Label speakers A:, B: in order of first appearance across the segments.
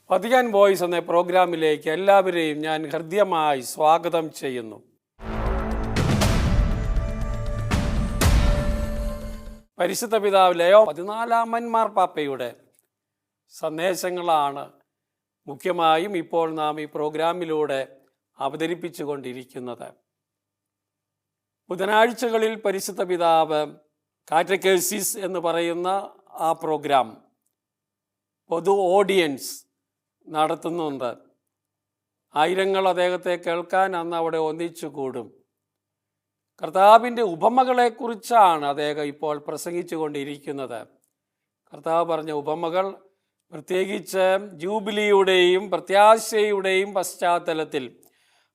A: Vatican voice എന്ന പ്രോഗ്രാമിലേക്ക് എല്ലാവരെയും ഞാൻ ഹൃദ്യമായി സ്വാഗതം ചെയ്യുന്നു. പരിശുദ്ധ പിതാവ് ലയോ 14 മാർപ്പാപ്പയുടെ സന്ദേശങ്ങളാണ് മുഖ്യമായും ഇപ്പോൾ നാം ഈ പ്രോഗ്രാമിലൂടെ അവതരിപ്പിച്ചു കൊണ്ടിരിക്കുന്നത്. ബുധനാഴ്ചകളിൽ പരിശുദ്ധ പിതാവ് കാറ്റക്കേസിസ് എന്ന് പറയുന്ന ആ പ്രോഗ്രാം പൊതു ഓഡിയൻസ് നടത്തുന്നുണ്ട്. ആയിരങ്ങൾ അദ്ദേഹത്തെ കേൾക്കാൻ അന്ന് അവിടെ ഒന്നിച്ചു കൂടും. കർത്താവിൻ്റെ ഉപമകളെക്കുറിച്ചാണ് അദ്ദേഹം ഇപ്പോൾ പ്രസംഗിച്ചു കൊണ്ടിരിക്കുന്നത്. കർത്താവ് പറഞ്ഞ ഉപമകൾ പ്രത്യേകിച്ച് ജൂബിലിയുടെയും പ്രത്യാശയുടെയും പശ്ചാത്തലത്തിൽ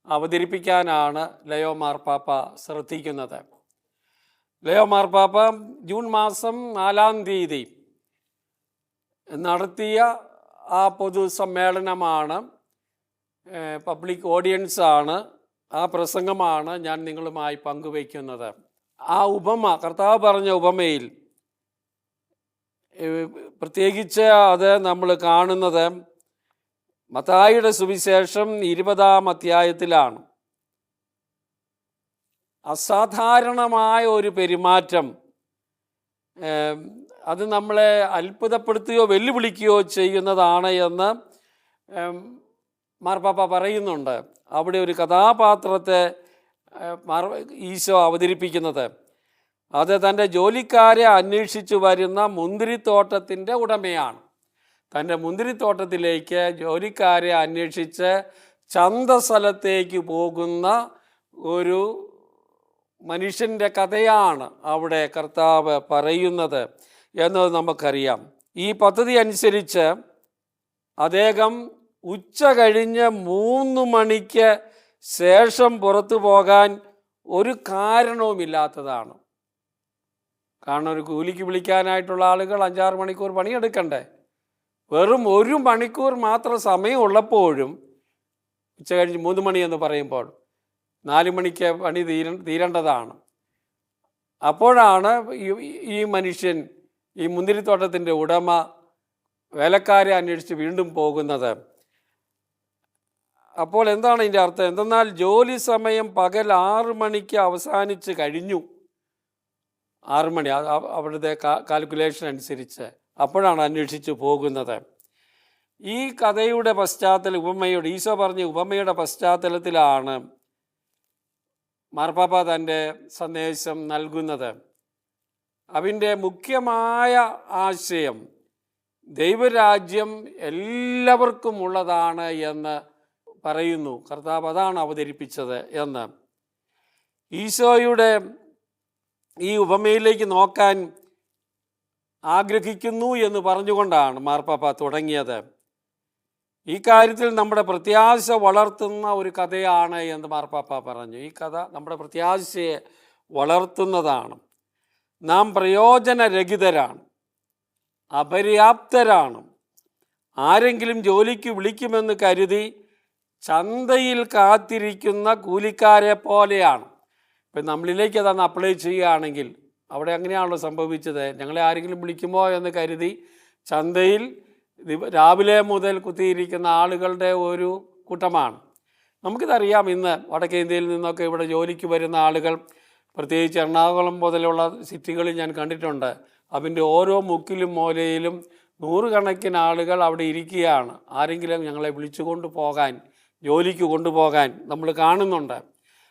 A: അവതരിപ്പിക്കാനാണ് ലയോ മാർപ്പാപ്പ ശ്രദ്ധിക്കുന്നത്. ലയോ മാർപ്പാപ്പ ജൂൺ മാസം 4-ാം തീയതി നടത്തിയ ആ പൊതുസമ്മേളനമാണ്, പബ്ലിക് ഓഡിയൻസാണ്, ആ പ്രസംഗമാണ് ഞാൻ നിങ്ങളുമായി പങ്കുവയ്ക്കുന്നത്. ആ ഉപമ, കർത്താവ് പറഞ്ഞ ഉപമയിൽ പ്രത്യേകിച്ച് അത് നമ്മൾ കാണുന്നത് മത്തായിയുടെ സുവിശേഷം 20-ാം അധ്യായത്തിലാണ്. അസാധാരണമായ ഒരു പെരുമാറ്റം, അത് നമ്മളെ അത്ഭുതപ്പെടുത്തുകയോ വെല്ലുവിളിക്കുകയോ ചെയ്യുന്നതാണ് എന്ന് മാർപ്പാപ്പ പറയുന്നുണ്ട്. അവിടെ ഒരു കഥാപാത്രത്തെ ഈശോ അവതരിപ്പിക്കുന്നത്, അത് തൻ്റെ ജോലിക്കാരെ അന്വേഷിച്ചു വരുന്ന മുന്തിരിത്തോട്ടത്തിൻ്റെ ഉടമയാണ്. തൻ്റെ മുന്തിരിത്തോട്ടത്തിലേക്ക് ജോലിക്കാരെ അന്വേഷിച്ച് ചന്തസ്ഥലത്തേക്ക് പോകുന്ന ഒരു മനുഷ്യൻ്റെ കഥയാണ് അവിടെ കർത്താവ് പറയുന്നത് എന്നത് നമുക്കറിയാം. ഈ പദ്ധതി അനുസരിച്ച് അദ്ദേഹം ഉച്ച കഴിഞ്ഞ് 3 മണിക്ക് ശേഷം പുറത്തു പോകാൻ ഒരു കാരണവുമില്ലാത്തതാണ്. കാരണം ഒരു കൂലിക്ക് വിളിക്കാനായിട്ടുള്ള ആളുകൾ 5-6 മണിക്കൂർ പണിയെടുക്കണ്ടേ? വെറും 1 മണിക്കൂർ മാത്രം സമയമുള്ളപ്പോഴും ഉച്ച കഴിഞ്ഞ് 3 മണി എന്ന് പറയുമ്പോൾ 4 മണിക്ക് പണി തീരേണ്ടതാണ്. അപ്പോഴാണ് ഈ മനുഷ്യൻ, ഈ മുന്തിരിത്തോട്ടത്തിൻ്റെ ഉടമ വേലക്കാരെ അന്വേഷിച്ച് വീണ്ടും പോകുന്നത്. അപ്പോൾ എന്താണ് ഇതിൻ്റെ അർത്ഥം? എന്തെന്നാൽ ജോലി സമയം പകൽ 6 മണിക്ക് അവസാനിച്ച് കഴിഞ്ഞു. 6 മണി അവിടുത്തെ കാൽക്കുലേഷൻ അനുസരിച്ച് അപ്പോഴാണ് അന്വേഷിച്ച് പോകുന്നത്. ഈ കഥയുടെ ഉപമയുടെ, ഈശോ പറഞ്ഞ ഉപമയുടെ പശ്ചാത്തലത്തിലാണ് മാർപ്പാപ്പ തൻ്റെ സന്ദേശം നൽകുന്നത്. അതിൻ്റെ മുഖ്യമായ ആശയം ദൈവരാജ്യം എല്ലാവർക്കും ഉള്ളതാണ് എന്ന് പറയുന്നു. കർത്താവ് അതാണ് അവതരിപ്പിച്ചത് എന്ന്. ഈശോയുടെ ഈ ഉപമയിലേക്ക് നോക്കാൻ ആഗ്രഹിക്കുന്നു എന്ന് പറഞ്ഞുകൊണ്ടാണ് മാർപ്പാപ്പ തുടങ്ങിയത്. ഈ കാര്യത്തിൽ നമ്മുടെ പ്രത്യാശ വളർത്തുന്ന ഒരു കഥയാണ് എന്ന് മാർപ്പാപ്പ പറഞ്ഞു. ഈ കഥ നമ്മുടെ പ്രത്യാശയെ വളർത്തുന്നതാണ്. നാം പ്രയോജനരഹിതരാണ്, അപര്യാപ്തരാണ്. ആരെങ്കിലും ജോലിക്ക് വിളിക്കുമെന്ന് കരുതി ചന്തയിൽ കാത്തിരിക്കുന്ന കൂലിക്കാരെ പോലെയാണ്. ഇപ്പം നമ്മളിലേക്ക് അതൊന്ന് അപ്ലൈ ചെയ്യുകയാണെങ്കിൽ അവിടെ അങ്ങനെയാണല്ലോ സംഭവിച്ചത്. ഞങ്ങളെ ആരെങ്കിലും വിളിക്കുമോ എന്ന് കരുതി ചന്തയിൽ രാവിലെ മുതൽ കുത്തിയിരിക്കുന്ന ആളുകളുടെ ഒരു കൂട്ടമാണ്. നമുക്കിതറിയാം. ഇന്ന് വടക്കേ ഇന്ത്യയിൽ നിന്നൊക്കെ ഇവിടെ ജോലിക്ക് വരുന്ന ആളുകൾ, പ്രത്യേകിച്ച് എറണാകുളം മുതലുള്ള സിറ്റികളിൽ ഞാൻ കണ്ടിട്ടുണ്ട്. അതിൻ്റെ ഓരോ മുക്കിലും മൂലയിലും 100 കണക്കിന് ആളുകൾ അവിടെ ഇരിക്കുകയാണ്. ആരെങ്കിലും ഞങ്ങളെ വിളിച്ചു കൊണ്ടുപോകാൻ, ജോലിക്ക് കൊണ്ടുപോകാൻ നമ്മൾ കാണുന്നുണ്ട്.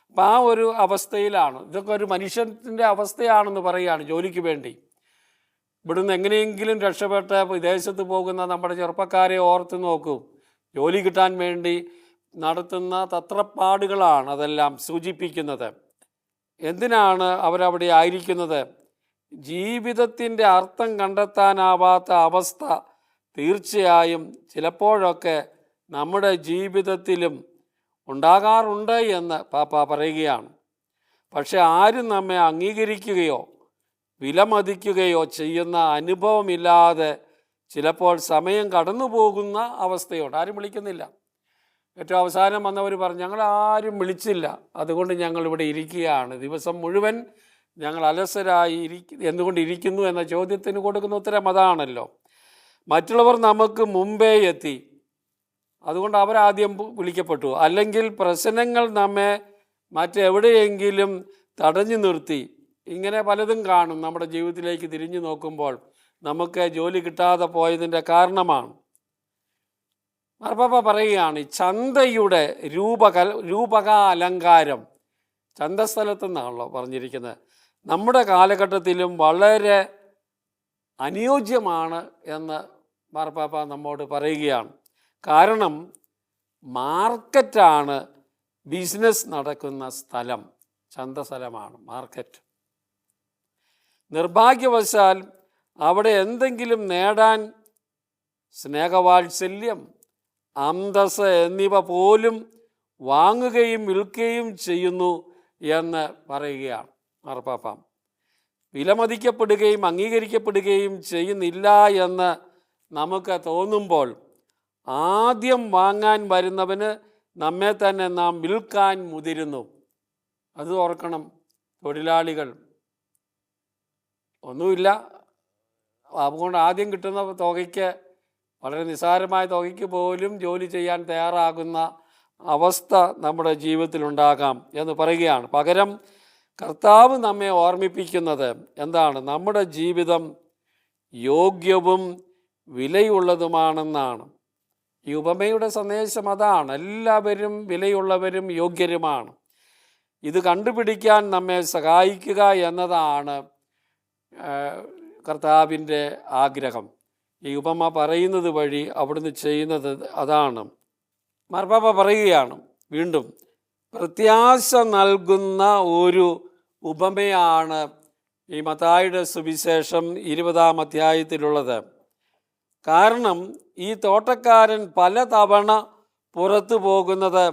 A: അപ്പം ആ ഒരു അവസ്ഥയിലാണ്. ഇതൊക്കെ ഒരു മനുഷ്യൻ്റെ അവസ്ഥയാണെന്ന് പറയുകയാണ്. ജോലിക്ക് വേണ്ടി ഇവിടുന്ന് എങ്ങനെയെങ്കിലും രക്ഷപ്പെട്ട് വിദേശത്ത് പോകുന്ന നമ്മുടെ ചെറുപ്പക്കാരെ ഓർത്ത് നോക്കൂ. ജോലി കിട്ടാൻ വേണ്ടി നടത്തുന്ന തത്രപ്പാടുകളാണ് അതെല്ലാം സൂചിപ്പിക്കുന്നത്. എന്തിനാണ് അവരവിടെ ആയിരിക്കുന്നത്? ജീവിതത്തിൻ്റെ അർത്ഥം കണ്ടെത്താനാവാത്ത അവസ്ഥ തീർച്ചയായും ചിലപ്പോഴൊക്കെ നമ്മുടെ ജീവിതത്തിലും ഉണ്ടാകാറുണ്ട് എന്ന് പാപ്പ പറയുകയാണ്. പക്ഷെ ആരും നമ്മെ അംഗീകരിക്കുകയോ വിലമതിക്കുകയോ ചെയ്യുന്ന അനുഭവമില്ലാതെ ചിലപ്പോൾ സമയം കടന്നു പോകുന്ന അവസ്ഥയുണ്ട്. ആരും വിളിക്കുന്നില്ല. ഏറ്റവും അവസാനം വന്നവർ പറഞ്ഞു, ഞങ്ങളാരും വിളിച്ചില്ല, അതുകൊണ്ട് ഞങ്ങളിവിടെ ഇരിക്കുകയാണ്. ദിവസം മുഴുവൻ ഞങ്ങൾ അലസരായി എന്തുകൊണ്ടിരിക്കുന്നു എന്ന ചോദ്യത്തിന് കൊടുക്കുന്ന ഉത്തരം അതാണല്ലോ. മറ്റുള്ളവർ നമുക്ക് മുമ്പേ എത്തി, അതുകൊണ്ട് അവരാദ്യം വിളിക്കപ്പെട്ടു. അല്ലെങ്കിൽ പ്രശ്നങ്ങൾ നമ്മെ മറ്റെവിടെയെങ്കിലും തടഞ്ഞു നിർത്തി. ഇങ്ങനെ പലതും കാണും നമ്മുടെ ജീവിതത്തിലേക്ക് തിരിഞ്ഞു നോക്കുമ്പോൾ നമുക്ക് ജോലി കിട്ടാതെ പോയതിൻ്റെ കാരണമാണ്. മാർപ്പാപ്പ പറയുകയാണ്, ചന്തയുടെ രൂപക അലങ്കാരം, ചന്തസ്ഥലത്തു നിന്നാണല്ലോ പറഞ്ഞിരിക്കുന്നത്, നമ്മുടെ കാലഘട്ടത്തിലും വളരെ അനുയോജ്യമാണ് എന്ന് മാർപ്പാപ്പ നമ്മോട് പറയുകയാണ്. കാരണം മാർക്കറ്റാണ് ബിസിനസ് നടക്കുന്ന സ്ഥലം, ചന്തസ്ഥലമാണ് മാർക്കറ്റ്. നിർഭാഗ്യവശാൽ അവിടെ എന്തെങ്കിലും നേടാൻ സ്നേഹവാത്സല്യം, അന്തസ് എന്നിവ പോലും വാങ്ങുകയും വിൽക്കുകയും ചെയ്യുന്നു എന്ന് പറയുകയാണ് മാർപ്പാപ്പ. വിലമതിക്കപ്പെടുകയും അംഗീകരിക്കപ്പെടുകയും ചെയ്യുന്നില്ല എന്ന് നമുക്ക് തോന്നുമ്പോൾ ആദ്യം വാങ്ങാൻ വരുന്നവന് നമ്മെ തന്നെ നാം വിൽക്കാൻ മുതിരുന്നു. അത് ഓർക്കണം തൊഴിലാളികൾ. ഒന്നുമില്ല, അതുകൊണ്ട് ആദ്യം കിട്ടുന്ന തുകയ്ക്ക്, വളരെ നിസ്സാരമായ തുകയ്ക്ക് പോലും ജോലി ചെയ്യാൻ തയ്യാറാകുന്ന അവസ്ഥ നമ്മുടെ ജീവിതത്തിലുണ്ടാകാം എന്ന് പറയുകയാണ്. പകരം കർത്താവ് നമ്മെ ഓർമ്മിപ്പിക്കുന്നത് എന്താണ്? നമ്മുടെ ജീവിതം യോഗ്യവും വിലയുള്ളതുമാണെന്നാണ്. ഈ ഉപമയുടെ സന്ദേശം അതാണ്. എല്ലാവരും വിലയുള്ളവരും യോഗ്യരുമാണ്. ഇത് കണ്ടുപിടിക്കാൻ നമ്മെ സഹായിക്കുക എന്നതാണ് കർത്താവിൻ്റെ ആഗ്രഹം. ഈ ഉപമ പറയുന്നത് വഴി അവിടുന്ന് ചെയ്യുന്നത് അതാണ്. മാർപ്പാപ്പ പറയുകയാണ് വീണ്ടും, പ്രത്യാശ നൽകുന്ന ഒരു ഉപമയാണ് ഈ മത്തായിയുടെ സുവിശേഷം 20-ാം അധ്യായത്തിലുള്ളത്. കാരണം ഈ തോട്ടക്കാരൻ പലതവണ പുറത്തു പോകുന്നത്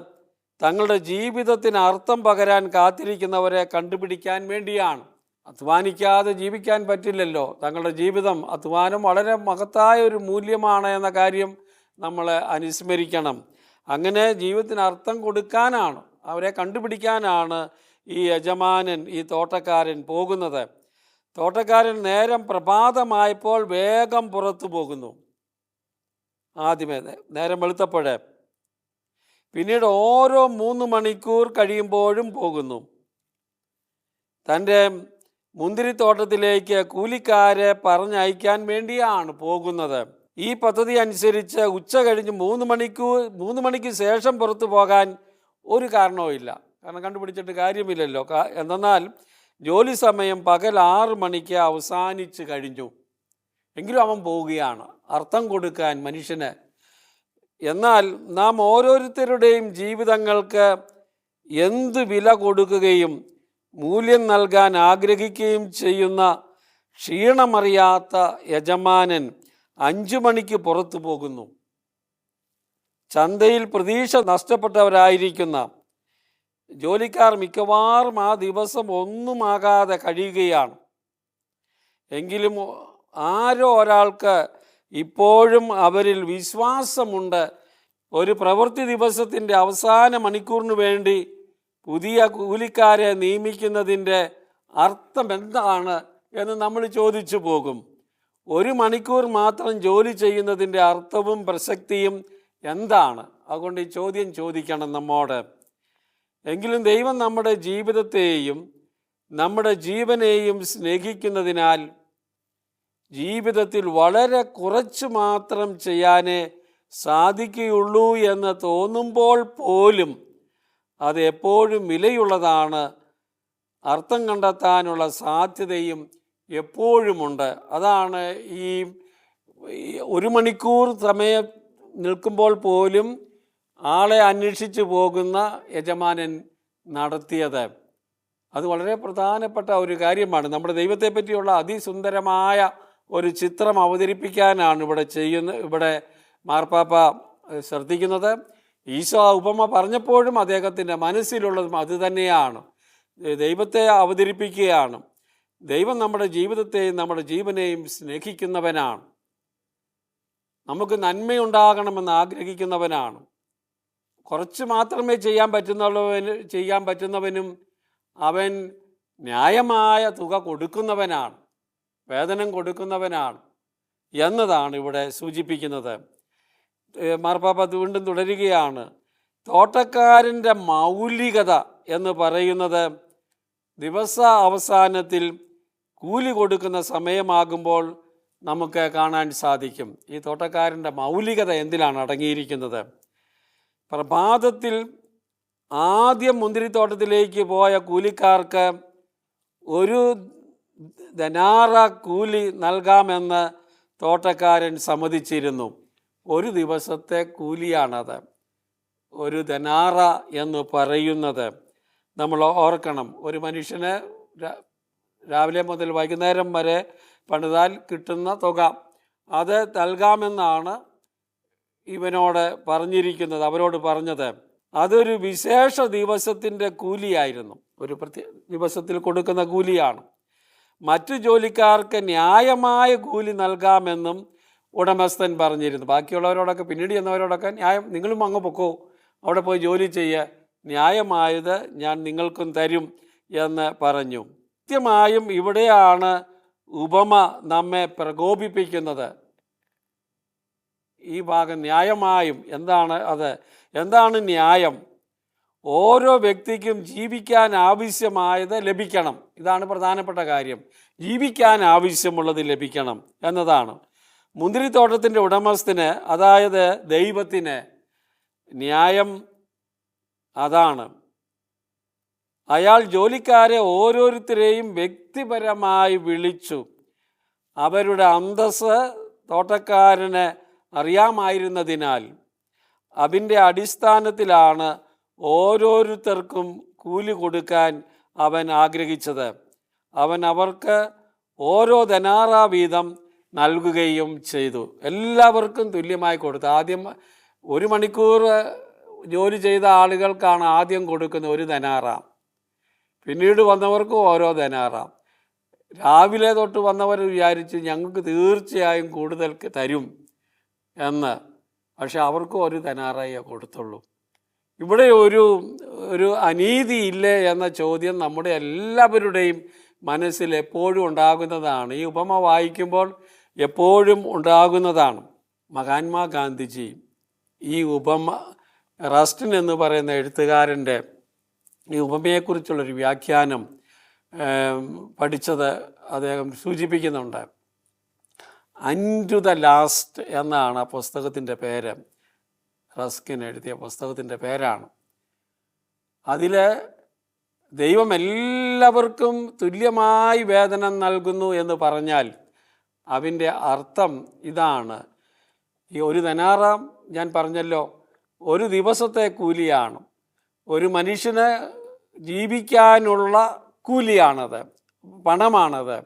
A: തങ്ങളുടെ ജീവിതത്തിന് അർത്ഥം പകരാൻ കാത്തിരിക്കുന്നവരെ കണ്ടുപിടിക്കാൻ വേണ്ടിയാണ്. അധ്വാനിക്കാതെ ജീവിക്കാൻ പറ്റില്ലല്ലോ. തങ്ങളുടെ ജീവിതം, അധ്വാനം വളരെ മഹത്തായ ഒരു മൂല്യമാണ് എന്ന കാര്യം നമ്മൾ അനുസ്മരിക്കണം. അങ്ങനെ ജീവിതത്തിന് അർത്ഥം കൊടുക്കാനാണ്, അവരെ കണ്ടുപിടിക്കാനാണ് ഈ യജമാനൻ, ഈ തോട്ടക്കാരൻ പോകുന്നത്. തോട്ടക്കാരൻ നേരം പ്രഭാതമായപ്പോൾ വേഗം പുറത്തു പോകുന്നു. ആദ്യമേ നേരം വെളുത്തപ്പോഴേ, പിന്നീട് ഓരോ 3 മണിക്കൂർ കഴിയുമ്പോഴും പോകുന്നു. തൻ്റെ മുന്തിരിത്തോട്ടത്തിലേക്ക് കൂലിക്കാരെ പറഞ്ഞയക്കാൻ വേണ്ടിയാണ് പോകുന്നത്. ഈ പദ്ധതി അനുസരിച്ച് ഉച്ച കഴിഞ്ഞ് 3 മണിക്ക് ശേഷം പുറത്തു പോകാൻ ഒരു കാരണവും ഇല്ല. കാരണം കണ്ടുപിടിച്ചിട്ട് കാര്യമില്ലല്ലോ. എന്നാൽ ജോലി സമയം പകൽ 6 മണിക്ക് അവസാനിച്ച് കഴിഞ്ഞു. എങ്കിലും അവൻ പോവുകയാണ് അർത്ഥം കൊടുക്കാൻ മനുഷ്യന്. എന്നാൽ നാം ഓരോരുത്തരുടെയും ജീവിതങ്ങൾക്ക് എന്ത് വില കൊടുക്കുകയും മൂല്യം നൽകാൻ ആഗ്രഹിക്കുകയും ചെയ്യുന്ന ക്ഷീണമറിയാത്ത യജമാനൻ 5 മണിക്ക് പുറത്തു പോകുന്നു. ചന്തയിൽ പ്രതീക്ഷ നഷ്ടപ്പെട്ടവരായിരിക്കുന്ന ജോലിക്കാർ മിക്കവാറും ആ ദിവസം ഒന്നുമാകാതെ കഴിയുകയാണ്. എങ്കിലും ആരോ ഒരാൾക്ക് ഇപ്പോഴും അവരിൽ വിശ്വാസമുണ്ട്. ഒരു പ്രവൃത്തി ദിവസത്തിൻ്റെ അവസാന മണിക്കൂറിന് വേണ്ടി പുതിയ കൂലിക്കാരെ നിയമിക്കുന്നതിൻ്റെ അർത്ഥം എന്താണ് എന്ന് നമ്മൾ ചോദിച്ചു പോകും. 1 മണിക്കൂർ മാത്രം ജോലി ചെയ്യുന്നതിൻ്റെ അർത്ഥവും പ്രസക്തിയും എന്താണ്? അതുകൊണ്ട് ഈ ചോദ്യം ചോദിക്കണം നമ്മോട്. എങ്കിലും ദൈവം നമ്മുടെ ജീവിതത്തെയും നമ്മുടെ ജീവനെയും സ്നേഹിക്കുന്നതിനാൽ ജീവിതത്തിൽ വളരെ കുറച്ച് മാത്രം ചെയ്യാനേ സാധിക്കുകയുള്ളൂ എന്ന് തോന്നുമ്പോൾ പോലും അത് എപ്പോഴും വിലയുള്ളതാണ്. അർത്ഥം കണ്ടെത്താനുള്ള സാധ്യതയും എപ്പോഴുമുണ്ട്. അതാണ് ഈ 1 മണിക്കൂർ സമയം നിൽക്കുമ്പോൾ പോലും ആളെ അന്വേഷിച്ച് പോകുന്ന യജമാനൻ നടത്തിയത്. അത് വളരെ പ്രധാനപ്പെട്ട ഒരു കാര്യമാണ്. നമ്മുടെ ദൈവത്തെ പറ്റിയുള്ള അതിസുന്ദരമായ ഒരു ചിത്രം അവതരിപ്പിക്കാനാണ് ഇവിടെ മാർപ്പാപ്പ ശ്രദ്ധിക്കുന്നത്. ഈശോ ഉപമ പറഞ്ഞപ്പോഴും അദ്ദേഹത്തിൻ്റെ മനസ്സിലുള്ളതും അതുതന്നെയാണ്. ദൈവത്തെ അവതരിപ്പിക്കുകയാണ്. ദൈവം നമ്മുടെ ജീവിതത്തെയും നമ്മുടെ ജീവനെയും സ്നേഹിക്കുന്നവനാണ്. നമുക്ക് നന്മയുണ്ടാകണമെന്ന് ആഗ്രഹിക്കുന്നവനാണ്. കുറച്ച് മാത്രമേ ചെയ്യാൻ പറ്റുന്നവനും അവൻ ന്യായമായ തുക കൊടുക്കുന്നവനാണ്, വേതനം കൊടുക്കുന്നവനാണ് എന്നതാണ് ഇവിടെ സൂചിപ്പിക്കുന്നത്. മാർപ്പാപ്പ വീണ്ടും തുടരുകയാണ്. തോട്ടക്കാരൻ്റെ മൗലികത എന്ന് പറയുന്നത് ദിവസ അവസാനത്തിൽ കൂലി കൊടുക്കുന്ന സമയമാകുമ്പോൾ നമുക്ക് കാണാൻ സാധിക്കും. ഈ തോട്ടക്കാരൻ്റെ മൗലികത എന്തിലാണ് അടങ്ങിയിരിക്കുന്നത്? പ്രഭാതത്തിൽ ആദ്യം മുന്തിരിത്തോട്ടത്തിലേക്ക് പോയ കൂലിക്കാർക്ക് ഒരു ധനാറ കൂലി നൽകാമെന്ന് തോട്ടക്കാരൻ സമ്മതിച്ചിരുന്നു. ഒരു ദിവസത്തെ കൂലിയാണത്. ഒരു ധനാറ എന്ന് പറയുന്നത് നമ്മൾ ഓർക്കണം. ഒരു മനുഷ്യന് രാവിലെ മുതൽ വൈകുന്നേരം വരെ പണിതാൽ കിട്ടുന്ന തുക അത് നൽകാമെന്നാണ് ഇവനോട് പറഞ്ഞിരിക്കുന്നത്, അവരോട് പറഞ്ഞത്. അതൊരു വിശേഷ ദിവസത്തിൻ്റെ കൂലിയായിരുന്നു. ഒരു പ്രത്യേക ദിവസത്തിൽ കൊടുക്കുന്ന കൂലിയാണ്. മറ്റു ജോലിക്കാർക്ക് ന്യായമായ കൂലി നൽകാമെന്നും ഉടമസ്ഥൻ പറഞ്ഞിരുന്നു. ബാക്കിയുള്ളവരോടൊക്കെ, പിന്നീട് ചെന്നവരോടൊക്കെ ന്യായം, നിങ്ങളും അങ്ങ് പൊക്കോ, അവിടെ പോയി ജോലി ചെയ്യുക, ന്യായമായത് ഞാൻ നിങ്ങൾക്കും തരും എന്ന് പറഞ്ഞു. കൃത്യമായും ഇവിടെയാണ് ഉപമ നമ്മെ പ്രകോപിപ്പിക്കുന്നത്. ഈ ഭാഗം ന്യായമായും എന്താണ് ന്യായം? ഓരോ വ്യക്തിക്കും ജീവിക്കാൻ ആവശ്യമായത് ലഭിക്കണം. ഇതാണ് പ്രധാനപ്പെട്ട കാര്യം. ജീവിക്കാൻ ആവശ്യമുള്ളത് ലഭിക്കണം എന്നതാണ്. മുന്തിരിത്തോട്ടത്തിൻ്റെ ഉടമസ്ഥന്, അതായത് ദൈവത്തിന്, ന്യായം അതാണ്. അയാൾ ജോലിക്കാരെ ഓരോരുത്തരെയും വ്യക്തിപരമായി വിളിച്ചു. അവരുടെ അന്തസ്സ് തോട്ടക്കാരന് അറിയാമായിരുന്നതിനാൽ അതിൻ്റെ അടിസ്ഥാനത്തിലാണ് ഓരോരുത്തർക്കും കൂലി കൊടുക്കാൻ അവൻ ആഗ്രഹിച്ചത്. അവൻ അവർക്ക് ഓരോ ധനാറ വീതം നൽകുകയും ചെയ്തു. എല്ലാവർക്കും തുല്യമായി കൊടുത്തു. ആദ്യം 1 മണിക്കൂർ ജോലി ചെയ്ത ആളുകൾക്കാണ് ആദ്യം കൊടുക്കുന്ന 1 ധനാറ. പിന്നീട് വന്നവർക്ക് ഓരോ ധനാറ. രാവിലെ തൊട്ട് വന്നവർ വിചാരിച്ച് ഞങ്ങൾക്ക് തീർച്ചയായും കൂടുതൽ തരും എന്ന്. പക്ഷെ അവർക്കും 1 ധനാറയെ കൊടുത്തുള്ളൂ. ഇവിടെ ഒരു അനീതി ഇല്ലേ എന്ന ചോദ്യം നമ്മുടെ എല്ലാവരുടെയും മനസ്സിൽ എപ്പോഴും ഉണ്ടാകുന്നതാണ്. ഈ ഉപമ വായിക്കുമ്പോൾ എപ്പോഴും ഉണ്ടാകുന്നതാണ്. മഹാത്മാഗാന്ധിജി ഈ ഉപമ, റസ്റ്റിൻ എന്ന് പറയുന്ന എഴുത്തുകാരൻ്റെ ഈ ഉപമയെക്കുറിച്ചുള്ളൊരു വ്യാഖ്യാനം പഠിച്ചത് അദ്ദേഹം സൂചിപ്പിക്കുന്നുണ്ട്. അൻറ്റു ദ ലാസ്റ്റ് എന്നാണ് ആ പുസ്തകത്തിൻ്റെ പേര്. റസ്കിൻ എഴുതിയ പുസ്തകത്തിൻ്റെ പേരാണ്. അതിൽ ദൈവം എല്ലാവർക്കും തുല്യമായി വേതനം നൽകുന്നു എന്ന് പറഞ്ഞാൽ അതിൻ്റെ അർത്ഥം ഇതാണ്. ഈ 1 ധനാറ ഞാൻ പറഞ്ഞല്ലോ, ഒരു ദിവസത്തെ കൂലിയാണ്. ഒരു മനുഷ്യന് ജീവിക്കാനുള്ള കൂലിയാണത്, പണമാണത്.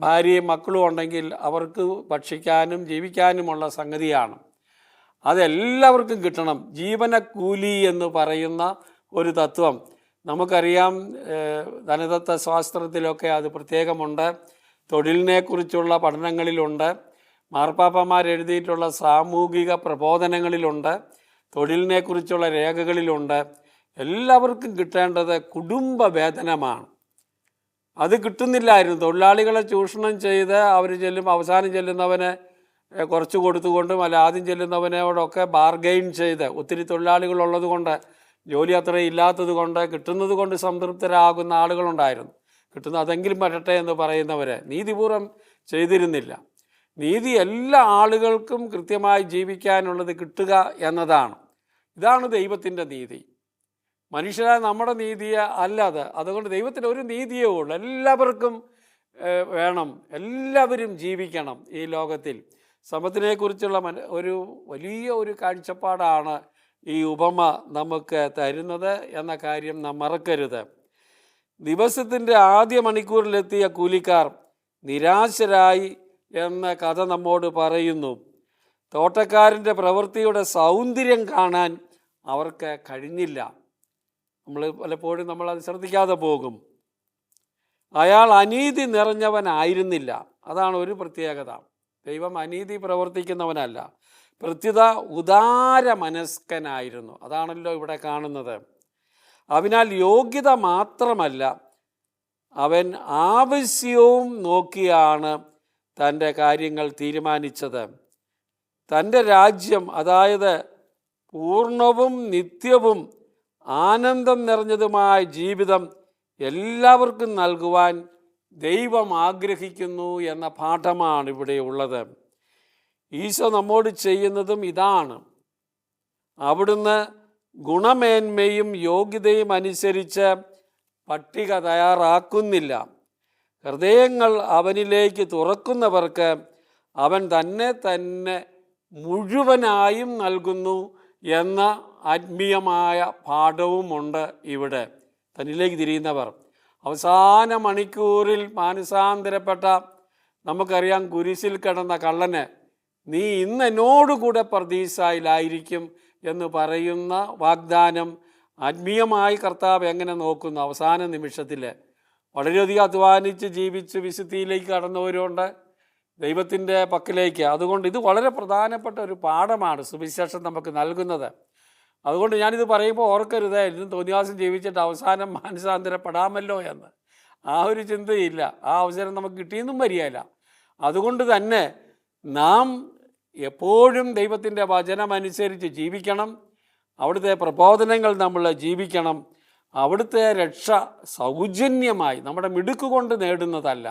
A: ഭാര്യയും മക്കളും ഉണ്ടെങ്കിൽ അവർക്ക് ഭക്ഷിക്കാനും ജീവിക്കാനുമുള്ള സംഗതിയാണ്. അതെല്ലാവർക്കും കിട്ടണം. ജീവനക്കൂലി എന്ന് പറയുന്ന ഒരു തത്വം നമുക്കറിയാം. ധനതത്വ ശാസ്ത്രത്തിലൊക്കെ അത് പ്രത്യേകമുണ്ട്. തൊഴിലിനെക്കുറിച്ചുള്ള പഠനങ്ങളിലുണ്ട്. മാർപ്പാപ്പമാർ എഴുതിയിട്ടുള്ള സാമൂഹിക പ്രബോധനങ്ങളിലുണ്ട്. തൊഴിലിനെക്കുറിച്ചുള്ള രേഖകളിലുണ്ട്. എല്ലാവർക്കും കിട്ടേണ്ടത് കുടുംബ വേതനമാണ്. അത് കിട്ടുന്നില്ലായിരുന്നു. തൊഴിലാളികളെ ചൂഷണം ചെയ്ത് അവർ അവസാനം ചെല്ലുന്നവന് കുറച്ച് കൊടുത്തുകൊണ്ടും അല്ല ആദ്യം ചെല്ലുന്നവനോടൊക്കെ ബാർഗെയിൻ ചെയ്ത്, ഒത്തിരി തൊഴിലാളികളുള്ളത് കൊണ്ട്, ജോലി അത്രയും ഇല്ലാത്തത് കൊണ്ട്, കിട്ടുന്നത് കൊണ്ട് സംതൃപ്തരാകുന്ന ആളുകളുണ്ടായിരുന്നു. അതെങ്കിലും വരട്ടെ എന്ന് പറയുന്നവരെ നീതിപൂർവം ചെയ്തിരുന്നില്ല. നീതി എല്ലാ ആളുകൾക്കും കൃത്യമായി ജീവിക്കാനുള്ളത് കിട്ടുക എന്നതാണ്. ഇതാണ് ദൈവത്തിൻ്റെ നീതി. മനുഷ്യരായ നമ്മുടെ നീതിയെ അല്ലാതെ. അതുകൊണ്ട് ദൈവത്തിന് ഒരു നീതിയേ ഉള്ളൂ. എല്ലാവർക്കും വേണം, എല്ലാവരും ജീവിക്കണം ഈ ലോകത്തിൽ. സമത്തിനെക്കുറിച്ചുള്ള ഒരു വലിയ കാഴ്ചപ്പാടാണ് ഈ ഉപമ നമുക്ക് തരുന്നത് എന്ന കാര്യം നാം മറക്കരുത്. ദിവസത്തിൻ്റെ ആദ്യ മണിക്കൂറിലെത്തിയ കൂലിക്കാർ നിരാശരായി എന്ന കഥ നമ്മോട് പറയുന്നു. തോട്ടക്കാരൻ്റെ പ്രവൃത്തിയുടെ സൗന്ദര്യം കാണാൻ അവർക്ക് കഴിഞ്ഞില്ല. പലപ്പോഴും നമ്മളത് ശ്രദ്ധിക്കാതെ പോകും. അയാൾ അനീതി നിറഞ്ഞവനായിരുന്നില്ല. അതാണ് ഒരു പ്രത്യേകത. ദൈവം അനീതി പ്രവർത്തിക്കുന്നവനല്ല, പ്രത്യുത ഉദാര മനസ്കനായിരുന്നു. അതാണല്ലോ ഇവിടെ കാണുന്നത്. അതിനാൽ യോഗ്യത മാത്രമല്ല, അവൻ ആവശ്യവും നോക്കിയാണ് തൻ്റെ കാര്യങ്ങൾ തീരുമാനിച്ചത്. തൻ്റെ രാജ്യം, അതായത് പൂർണ്ണവും നിത്യവും ആനന്ദം നിറഞ്ഞതുമായ ജീവിതം എല്ലാവർക്കും നൽകുവാൻ ദൈവം ആഗ്രഹിക്കുന്നു എന്ന പാഠമാണ് ഇവിടെ ഉള്ളത്. ഈശോ നമ്മോട് ചെയ്യുന്നതും ഇതാണ്. അവിടുന്ന് ഗുണമേന്മയും യോഗ്യതയും അനുസരിച്ച് പട്ടിക തയ്യാറാക്കുന്നില്ല. ഹൃദയങ്ങൾ അവനിലേക്ക് തുറക്കുന്നവർക്ക് അവൻ തന്നെ മുഴുവനായും നൽകുന്നു എന്ന ആത്മീയമായ പാഠവുമുണ്ട് ഇവിടെ. തന്നിലേക്ക് തിരിയുന്നവർ അവസാന മണിക്കൂറിൽ മാനസാന്തരപ്പെട്ട, നമുക്കറിയാം, കുരിശിൽ കിടന്ന കള്ളന് നീ ഇന്ന് എന്നോടുകൂടെ പർദീസായിലായിരിക്കും എന്ന് പറയുന്ന വാഗ്ദാനം ആത്മീയമായി കർത്താവ് എങ്ങനെ നോക്കുന്നു? അവസാന നിമിഷത്തിൽ വളരെയധികം അധ്വാനിച്ച് ജീവിച്ച് വിശുദ്ധിയിലേക്ക് കടന്നവരുണ്ട്, ദൈവത്തിൻ്റെ പക്കലേക്ക്. അതുകൊണ്ട് ഇത് വളരെ പ്രധാനപ്പെട്ട ഒരു പാഠമാണ് സുവിശേഷം നമുക്ക് നൽകുന്നത്. അതുകൊണ്ട് ഞാനിത് പറയുമ്പോൾ ഓർക്കരുത് ഇന്നും തോന്നിവാസം ജീവിച്ചിട്ട് അവസാനം മാനസാന്തരപ്പെടാമല്ലോ എന്ന്. ആ ഒരു ചിന്തയില്ല. ആ അവസരം നമുക്ക് കിട്ടിയെന്നും വരികയില്ല. അതുകൊണ്ട് തന്നെ നാം എപ്പോഴും ദൈവത്തിൻ്റെ വചനമനുസരിച്ച് ജീവിക്കണം. അവിടുത്തെ പ്രബോധനങ്ങൾ നമ്മൾ ജീവിക്കണം. അവിടുത്തെ രക്ഷ സൗജന്യമായി നമ്മുടെ മിടുക്കുകൊണ്ട് നേടുന്നതല്ല.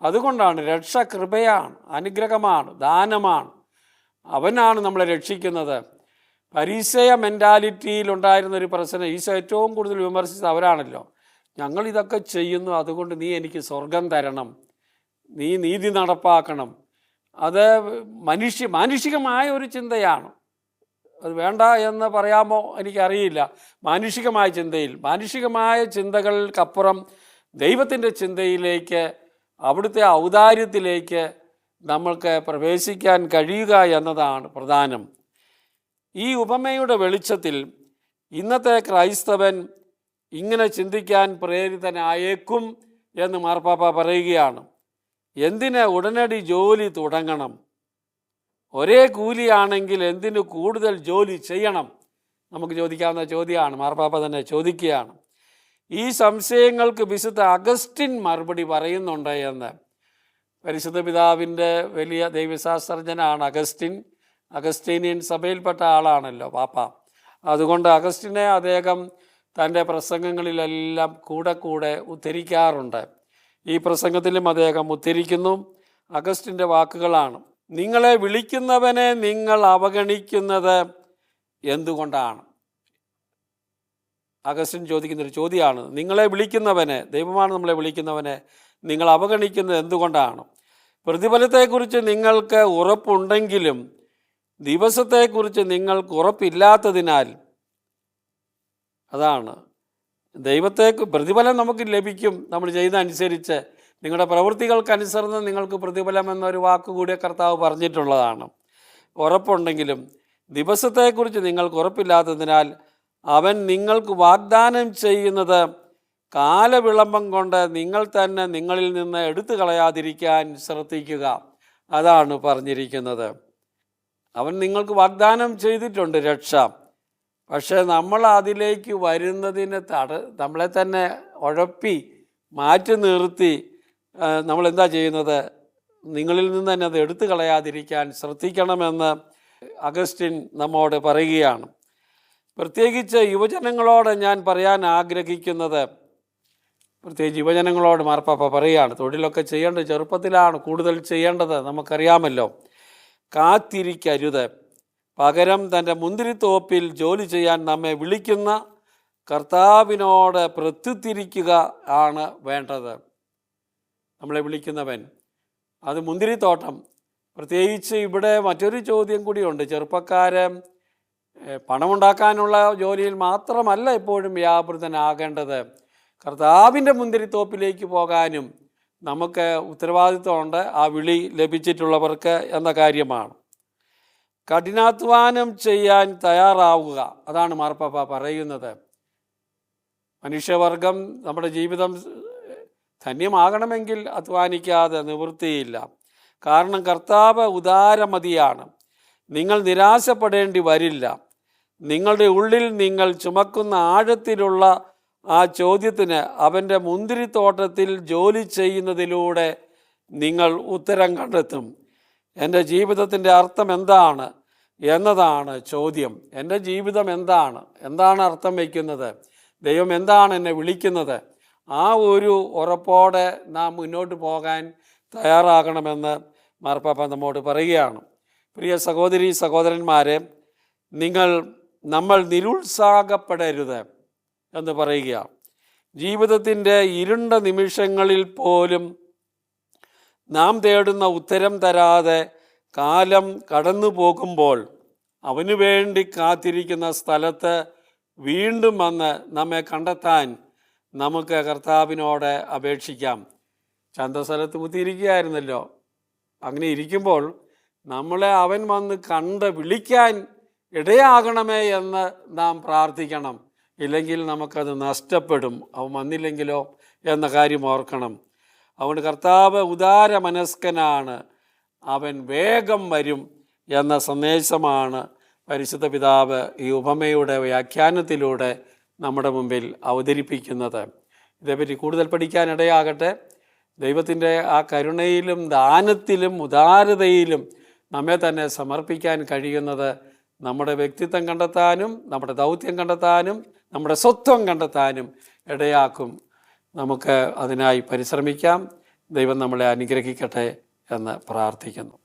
A: അതുകൊണ്ടാണ് രക്ഷ കൃപയാണ്, അനുഗ്രഹമാണ്, ദാനമാണ്. അവനാണ് നമ്മളെ രക്ഷിക്കുന്നത്. പരീക്ഷയ മെൻറ്റാലിറ്റിയിലുണ്ടായിരുന്നൊരു പ്രശ്നം ഈശോ ഏറ്റവും കൂടുതൽ വിമർശിച്ചത് അവരാണല്ലോ. ഞങ്ങളിതൊക്കെ ചെയ്യുന്നു, അതുകൊണ്ട് നീ എനിക്ക് സ്വർഗം തരണം, നീ നീതി നടപ്പാക്കണം. അത് മാനുഷികമായ ഒരു ചിന്തയാണ്. അത് വേണ്ട എന്ന് പറയാമോ എനിക്കറിയില്ല. മാനുഷികമായ ചിന്തകൾക്കപ്പുറം ദൈവത്തിൻ്റെ ചിന്തയിലേക്ക്, അവിടുത്തെ ഔദാര്യത്തിലേക്ക് നമ്മൾക്ക് പ്രവേശിക്കാൻ കഴിയുക എന്നതാണ് പ്രധാനം. ഈ ഉപമയുടെ വെളിച്ചത്തിൽ ഇന്നത്തെ ക്രൈസ്തവൻ ഇങ്ങനെ ചിന്തിക്കാൻ പ്രേരിതനായേക്കും എന്ന് മാർപ്പാപ്പ പറയുകയാണ്. എന്തിന് ഉടനടി ജോലി തുടങ്ങണം? ഒരേ കൂലിയാണെങ്കിൽ എന്തിനു കൂടുതൽ ജോലി ചെയ്യണം? നമുക്ക് ചോദിക്കാവുന്ന ചോദ്യമാണ്. മാർപ്പാപ്പ തന്നെ ചോദിക്കുകയാണ്. ഈ സംശയങ്ങൾക്ക് വിശുദ്ധ അഗസ്റ്റിൻ മറുപടി പറയുന്നുണ്ട് എന്ന്. പരിശുദ്ധ പിതാവിൻ്റെ വലിയ ദൈവശാസ്ത്രജ്ഞനാണ് അഗസ്റ്റീനിയൻ സഭയിൽപ്പെട്ട ആളാണല്ലോ പാപ്പ. അതുകൊണ്ട് അഗസ്റ്റിനെ അദ്ദേഹം തൻ്റെ പ്രസംഗങ്ങളിലെല്ലാം കൂടെ ഉദ്ധരിക്കാറുണ്ട്. ഈ പ്രസംഗത്തിലും അദ്ദേഹം ഉദ്ധരിക്കുന്നു. അഗസ്റ്റിൻ്റെ വാക്കുകളാണ്: നിങ്ങളെ വിളിക്കുന്നവനെ നിങ്ങൾ അവഗണിക്കുന്നത് എന്തുകൊണ്ടാണ്? അഗസ്റ്റിൻ ചോദിക്കുന്നൊരു ചോദ്യമാണ്. നിങ്ങളെ വിളിക്കുന്നവനെ, ദൈവമാണ് നമ്മളെ വിളിക്കുന്നവനെ, നിങ്ങൾ അവഗണിക്കുന്നത് എന്തുകൊണ്ടാണ്? പ്രതിഫലത്തെക്കുറിച്ച് നിങ്ങൾക്ക് ഉറപ്പുണ്ടെങ്കിലും ദിവസത്തെക്കുറിച്ച് നിങ്ങൾക്ക് ഉറപ്പില്ലാത്തതിനാൽ. അതാണ് പ്രതിഫലം നമുക്ക് ലഭിക്കും നമ്മൾ ചെയ്യുന്നതനുസരിച്ച്. നിങ്ങളുടെ പ്രവൃത്തികൾക്കനുസരണം നിങ്ങൾക്ക് പ്രതിഫലം എന്നൊരു വാക്കുകൂടി കർത്താവ് പറഞ്ഞിട്ടുള്ളതാണ്. ഉറപ്പുണ്ടെങ്കിലും ദിവസത്തെക്കുറിച്ച് നിങ്ങൾക്ക് ഉറപ്പില്ലാത്തതിനാൽ അവൻ നിങ്ങൾക്ക് വാഗ്ദാനം ചെയ്യുന്നത് കാലവിളംബം കൊണ്ട് നിങ്ങൾ തന്നെ നിങ്ങളിൽ നിന്ന് എടുത്തു കളയാതിരിക്കാൻ ശ്രദ്ധിക്കുക. അതാണ് പറഞ്ഞിരിക്കുന്നത്. അവൻ നിങ്ങൾക്ക് വാഗ്ദാനം ചെയ്തിട്ടുണ്ട് രക്ഷ. പക്ഷേ നമ്മൾ അതിലേക്ക് വരുന്നതിന് നമ്മളെ തന്നെ ഉഴപ്പി മാറ്റി നിർത്തി നമ്മളെന്താ ചെയ്യുന്നത്? നിങ്ങളിൽ നിന്ന് തന്നെ അത് എടുത്തു കളയാതിരിക്കാൻ ശ്രദ്ധിക്കണമെന്ന് അഗസ്റ്റിൻ നമ്മോട് പറയുകയാണ്. പ്രത്യേകിച്ച് യുവജനങ്ങളോട് ഞാൻ പറയാൻ ആഗ്രഹിക്കുന്നത്, പ്രത്യേകിച്ച് യുവജനങ്ങളോട് മാർപ്പാപ്പ പറയുകയാണ്, തൊഴിലൊക്കെ ചെയ്യേണ്ടത് ചെറുപ്പത്തിലാണ് കൂടുതൽ ചെയ്യേണ്ടത്, നമുക്കറിയാമല്ലോ. കാത്തിരിക്കരുത്, പകരം തൻ്റെ മുന്തിരിത്തോപ്പിൽ ജോലി ചെയ്യാൻ നമ്മെ വിളിക്കുന്ന കർത്താവിനോട് പ്രത്യുത്തിരിക്കുക ആണ് വേണ്ടത്. നമ്മളെ വിളിക്കുന്നവൻ, അത് മുന്തിരിത്തോട്ടം. പ്രത്യേകിച്ച് ഇവിടെ മറ്റൊരു ചോദ്യം കൂടിയുണ്ട്. ചെറുപ്പക്കാരെ പണമുണ്ടാക്കാനുള്ള ജോലിയിൽ മാത്രമല്ല എപ്പോഴും വ്യാപൃതനാകേണ്ടത്, കർത്താവിൻ്റെ മുന്തിരിത്തോപ്പിലേക്ക് പോകാനും നമുക്ക് ഉത്തരവാദിത്വമുണ്ട്, ആ വിളി ലഭിച്ചിട്ടുള്ളവർക്ക് എന്ന കാര്യമാണ്. കഠിനാധ്വാനം ചെയ്യാൻ തയ്യാറാവുക, അതാണ് മാർപ്പാപ്പ പറയുന്നത്. മനുഷ്യവർഗം നമ്മുടെ ജീവിതം ധന്യമാകണമെങ്കിൽ അധ്വാനിക്കാതെ നിവൃത്തിയില്ല. കാരണം കർത്താവ് ഉദാരമതിയാണ്. നിങ്ങൾ നിരാശപ്പെടേണ്ടി വരില്ല. നിങ്ങളുടെ ഉള്ളിൽ നിങ്ങൾ ചുമക്കുന്ന ആഴത്തിലുള്ള ആ ചോദ്യത്തിന് അവൻ്റെ മുന്തിരിത്തോട്ടത്തിൽ ജോലി ചെയ്യുന്നതിലൂടെ നിങ്ങൾ ഉത്തരം കണ്ടെത്തും. എൻ്റെ ജീവിതത്തിൻ്റെ അർത്ഥം എന്താണ് എന്നതാണ് ചോദ്യം. എൻ്റെ ജീവിതം എന്താണ് അർത്ഥം വയ്ക്കുന്നത്, ദൈവം എന്താണ് എന്നെ വിളിക്കുന്നത്, ആ ഒരു ഉറപ്പോടെ നാം മുന്നോട്ട് പോകാൻ തയ്യാറാകണമെന്ന് മാർപ്പാപ്പ നമ്മോട് പറയുകയാണ്. പ്രിയ സഹോദരി സഹോദരന്മാരെ, നമ്മൾ നിരുത്സാഹപ്പെടരുത് എന്ന് പറയുക. ജീവിതത്തിൻ്റെ ഇരുണ്ട നിമിഷങ്ങളിൽ പോലും നാം തേടുന്ന ഉത്തരം തരാതെ കാലം കടന്നു പോകുമ്പോൾ അവനു വേണ്ടി കാത്തിരിക്കുന്ന സ്ഥലത്ത് വീണ്ടും വന്ന് നമ്മെ കണ്ടെത്താൻ നമുക്ക് കർത്താവിനോട് അപേക്ഷിക്കാം. ചന്തസ്ഥലത്ത് കുത്തിയിരിക്കുകയായിരുന്നല്ലോ. അങ്ങനെ ഇരിക്കുമ്പോൾ നമ്മളെ അവൻ വന്ന് കണ്ട് വിളിക്കാൻ ഇടയാകണമേ എന്ന് നാം പ്രാർത്ഥിക്കണം. ഇല്ലെങ്കിൽ നമുക്കത് നഷ്ടപ്പെടും. അവൻ വന്നില്ലെങ്കിലോ എന്ന കാര്യം ഓർക്കണം. അതുകൊണ്ട് കർത്താവ് ഉദാര മനസ്കനാണ്, അവൻ വേഗം വരും എന്ന സന്ദേശമാണ് പരിശുദ്ധ പിതാവ് ഈ ഉപമയുടെ വ്യാഖ്യാനത്തിലൂടെ നമ്മുടെ മുമ്പിൽ അവതരിപ്പിക്കുന്നത്. ഇതേപ്പറ്റി കൂടുതൽ പഠിക്കാനിടയാകട്ടെ. ദൈവത്തിൻ്റെ ആ കരുണയിലും ദാനത്തിലും ഉദാരതയിലും നമ്മെ തന്നെ സമർപ്പിക്കാൻ കഴിയുന്നത് നമ്മുടെ വ്യക്തിത്വം കണ്ടെത്താനും നമ്മുടെ ദൗത്യം കണ്ടെത്താനും നമ്മുടെ സ്വത്വം കണ്ടെത്താനും ഇടയാക്കും. നമുക്ക് അതിനായി പരിശ്രമിക്കാം. ദൈവം നമ്മളെ അനുഗ്രഹിക്കട്ടെ എന്ന് പ്രാർത്ഥിക്കുന്നു.